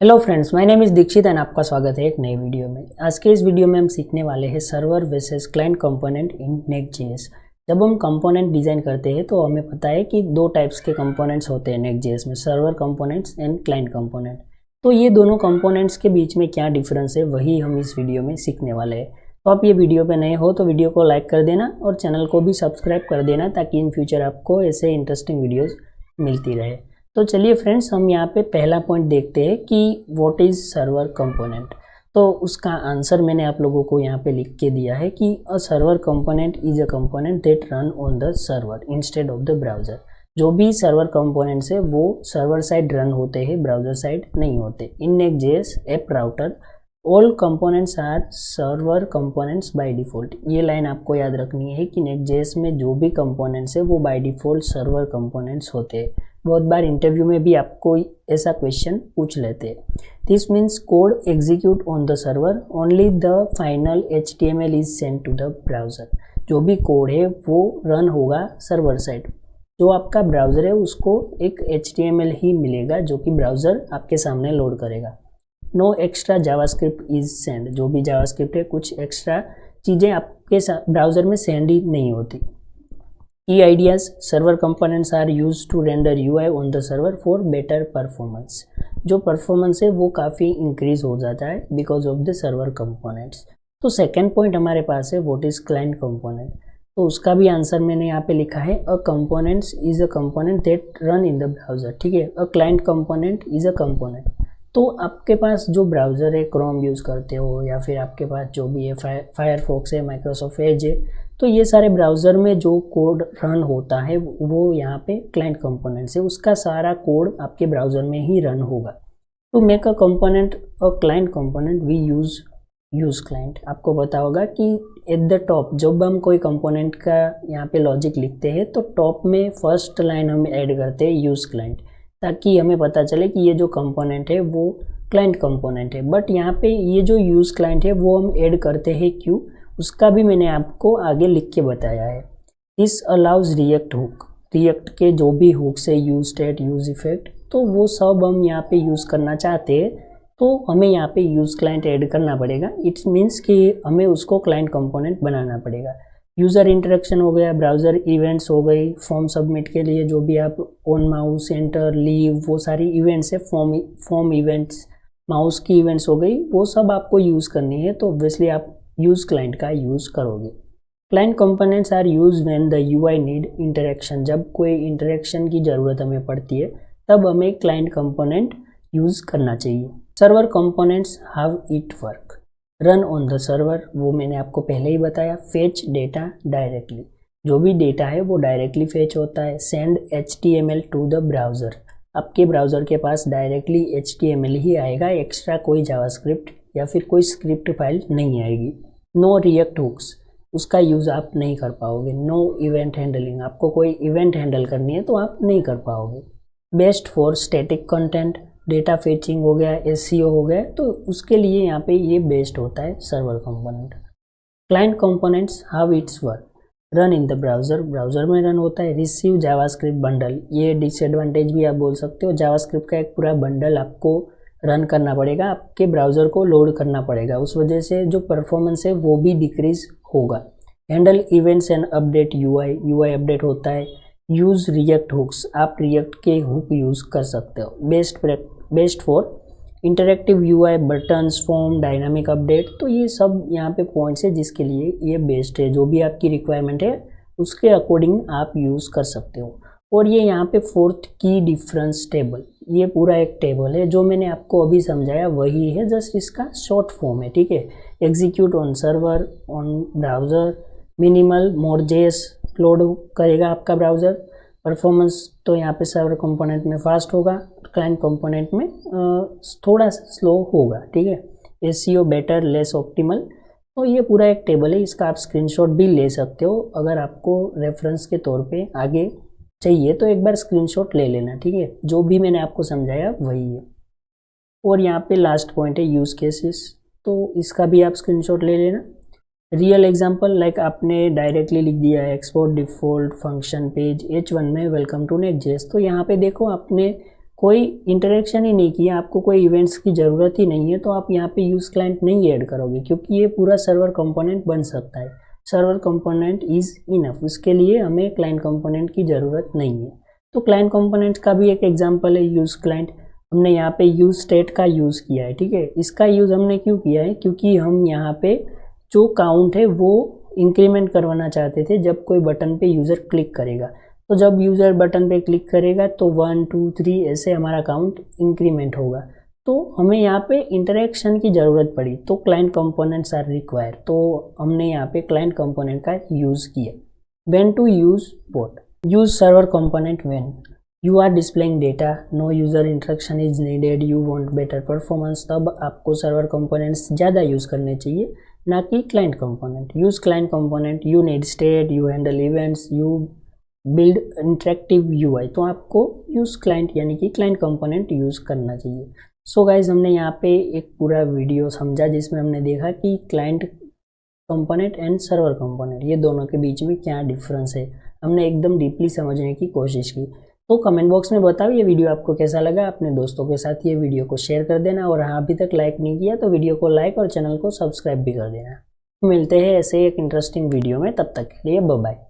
Hello friends, my name is Dikshit and आपका स्वागत है एक नए वीडियो में। आज के इस वीडियो में हम सीखने वाले हैं server versus client component in next JS. जब हम कंपोनेंट डिज़ाइन करते हैं तो हमें पता है कि दो टाइप्स के कंपोनेंट्स होते हैं नेक्स्ट.जेएस में, server components and client component. तो ये दोनों कंपोनेंट्स के बीच में क्या डिफरेंस है वही हम इस वीडियो में सीखने वाले हैं। तो आप ये वीडियो पे नए हो तो वीडियो को लाइक कर देना और चैनल को भी सब्सक्राइब कर देना ताकि इन फ्यूचर आपको ऐसे इंटरेस्टिंग वीडियोज़ मिलती रहे। तो चलिए फ्रेंड्स, हम यहाँ पे पहला पॉइंट देखते हैं कि व्हाट इज़ सर्वर कंपोनेंट। तो उसका आंसर मैंने आप लोगों को यहाँ पे लिख के दिया है कि a server component is a component that run on the server instead of the browser. जो भी सर्वर कंपोनेंट्स है वो सर्वर साइड रन होते हैं, ब्राउज़र साइड नहीं होते। In Next JS app router all components are server components by default. ये line आपको याद रखनी है कि नेक्स्ट.जेएस में जो भी कंपोनेंट्स है वो बाय डिफ़ॉल्ट सर्वर कंपोनेंट्स होते हैं। बहुत बार इंटरव्यू में भी आपको ऐसा क्वेश्चन पूछ लेते हैं। This means code execute on the server, only the final HTML is send to the browser. जो भी कोड है वो रन होगा सर्वर साइड। जो आपका ब्राउज़र है उसको एक HTML ही मिलेगा जो कि ब्राउज़र आपके सामने लोड करेगा। No extra JavaScript is send. जो भी जावास्क्रिप्ट है कुछ एक्स्ट्रा चीज़ें आपके ब्राउज़र में सेंड ही नहीं होती। Key ideas: server components are used to render UI on the server for better performance। जो परफॉर्मेंस है वो काफ़ी इंक्रीज हो जाता है because of the server components. तो सेकेंड पॉइंट हमारे पास है व्हाट इज क्लाइंट कंपोनेंट। तो उसका भी आंसर मैंने यहाँ पे लिखा है a components is a component that run in the browser. ठीक है, a client component is a component. तो आपके पास जो ब्राउज़र है, क्रोम यूज़ करते हो या फिर आपके पास जो भी है फायरफॉक्स है, माइक्रोसॉफ्ट एज है, तो ये सारे ब्राउज़र में जो कोड रन होता है वो यहाँ पे क्लाइंट कंपोनेंट्स है। उसका सारा कोड आपके ब्राउज़र में ही रन होगा। To make a component a client component we use client. आपको पता होगा कि एट द टॉप जब हम कोई कंपोनेंट का यहाँ पे लॉजिक लिखते हैं तो टॉप में फर्स्ट लाइन हम ऐड करते हैं यूज़ क्लाइंट, ताकि हमें पता चले कि ये जो कंपोनेंट है वो क्लाइंट कंपोनेंट है। बट यहाँ पे ये जो यूज़ क्लाइंट है वो हम ऐड करते हैं क्यों, उसका भी मैंने आपको आगे लिख के बताया है। This allows react hook. React के जो भी हुक्स है, यूज स्टेट, यूज इफेक्ट, तो वो सब हम यहाँ पे यूज़ करना चाहते हैं तो हमें यहाँ पे यूज़ क्लाइंट ऐड करना पड़ेगा। इट्स मीन्स कि हमें उसको क्लाइंट कंपोनेंट बनाना पड़ेगा। यूज़र इंटरेक्शन हो गया, ब्राउज़र इवेंट्स हो गई, फॉर्म सबमिट के लिए जो भी आप ऑन माउस, एंटर, लीव, वो सारी इवेंट्स है, फॉर्म इवेंट्स, माउस की इवेंट्स हो गई, वो सब आपको यूज़ करनी है। तो ऑब्वियसली आप यूज़ क्लाइंट का यूज़ करोगे। Client components are use when the UI need interaction. जब कोई इंटरेक्शन की ज़रूरत हमें पड़ती है तब हमें क्लाइंट कंपोनेंट यूज़ करना चाहिए। Server components how it work. Run on the server, वो मैंने आपको पहले ही बताया। फेच डेटा डायरेक्टली, जो भी डेटा है वो डायरेक्टली फेच होता है। Send HTML to the browser, आपके ब्राउज़र के पास डायरेक्टली HTML ही आएगा, एक्स्ट्रा कोई जावास्क्रिप्ट या फिर कोई स्क्रिप्ट फाइल नहीं आएगी। नो रिएक्ट हुक्स, उसका यूज़ आप नहीं कर पाओगे। नो इवेंट हैंडलिंग, आपको कोई इवेंट हैंडल करनी है तो आप नहीं कर पाओगे। Best for static content, data fetching हो गया, SEO हो गया, तो उसके लिए यहाँ पे ये बेस्ट होता है server component. Client components how it's work. Run in the browser, browser में रन होता है। रिसीव जावास्क्रिप्ट बंडल, ये डिसएडवांटेज भी आप बोल सकते हो। जावास्क्रिप्ट का एक पूरा बंडल आपको रन करना पड़ेगा, आपके ब्राउज़र को लोड करना पड़ेगा, उस वजह से जो परफॉर्मेंस है वो भी डिक्रीज होगा। Handle events and update UI update होता है। यूज़ रिएक्ट हुक्स, आप रिएक्ट के हुक यूज़ कर सकते हो। Best for interactive UI, buttons, form, dynamic update, तो ये सब यहाँ पे पॉइंट्स है जिसके लिए ये बेस्ट है। जो भी आपकी रिक्वायरमेंट है उसके अकॉर्डिंग आप यूज़ कर सकते हो। और ये यहाँ पे फोर्थ की डिफरेंस टेबल, ये पूरा एक टेबल है जो मैंने आपको अभी समझाया वही है, जस्ट इसका शॉर्ट फॉर्म है। ठीक है, execute on server, on browser, minimal, more JS load करेगा आपका ब्राउज़र। परफॉर्मेंस तो यहाँ पे सर्वर कंपोनेंट में फास्ट होगा, क्लाइंट कंपोनेंट में थोड़ा स्लो होगा। ठीक है, SEO बेटर, लेस ऑप्टिमल। तो ये पूरा एक टेबल है, इसका आप स्क्रीनशॉट भी ले सकते हो अगर आपको रेफरेंस के तौर पे आगे चाहिए तो एक बार स्क्रीनशॉट ले लेना। ठीक है, जो भी मैंने आपको समझाया वही है। और यहाँ पे लास्ट पॉइंट है यूज़ केसेस, तो इसका भी आप स्क्रीनशॉट ले लेना। रियल एग्जांपल, लाइक आपने डायरेक्टली लिख दिया है export default function page H1 में वेलकम टू नेक्स्ट.जेएस, तो यहाँ पे देखो आपने कोई इंटरेक्शन ही नहीं किया, आपको कोई इवेंट्स की ज़रूरत ही नहीं है, तो आप यहाँ पे यूज़ क्लाइंट नहीं ऐड करोगे, क्योंकि ये पूरा सर्वर कंपोनेंट बन सकता है। सर्वर कंपोनेंट इज़ इनफ, उसके लिए हमें क्लाइंट कंपोनेंट की ज़रूरत नहीं है। तो क्लाइंट कंपोनेंट का भी एक एग्जांपल है यूज़ क्लाइंट। हमने यहाँ पे यूज़ स्टेट का यूज़ किया है, ठीक है। इसका यूज़ हमने क्यों किया है, क्योंकि हम यहाँ पे जो काउंट है वो इंक्रीमेंट करवाना चाहते थे जब कोई बटन पे यूज़र क्लिक करेगा। तो जब यूज़र बटन पे क्लिक करेगा तो 1 2 3 ऐसे हमारा काउंट इंक्रीमेंट होगा। तो हमें यहाँ पे इंटरेक्शन की ज़रूरत पड़ी, तो क्लाइंट कंपोनेंट्स आर रिक्वायर्ड, तो हमने यहाँ पे क्लाइंट कंपोनेंट का यूज़ किया। When to use what, use server component when you are displaying data, no user interaction is needed, you want better performance, तब आपको सर्वर कंपोनेंट्स ज़्यादा यूज़ करने चाहिए, ना कि client component. Use client component, you need state, you handle events, you build interactive UI, तो आपको use client यानी कि क्लाइंट कंपोनेंट यूज़ करना चाहिए। सो गाइज, हमने यहाँ पे एक पूरा वीडियो समझा जिसमें हमने देखा कि client component and server component ये दोनों के बीच में क्या डिफरेंस है, हमने एकदम डीपली समझने की कोशिश की। तो कमेंट बॉक्स में बताओ ये वीडियो आपको कैसा लगा, अपने दोस्तों के साथ ये वीडियो को शेयर कर देना, और हाँ अभी तक लाइक नहीं किया तो वीडियो को लाइक और चैनल को सब्सक्राइब भी कर देना। मिलते हैं ऐसे एक इंटरेस्टिंग वीडियो में, तब तक के लिए बाय बाय।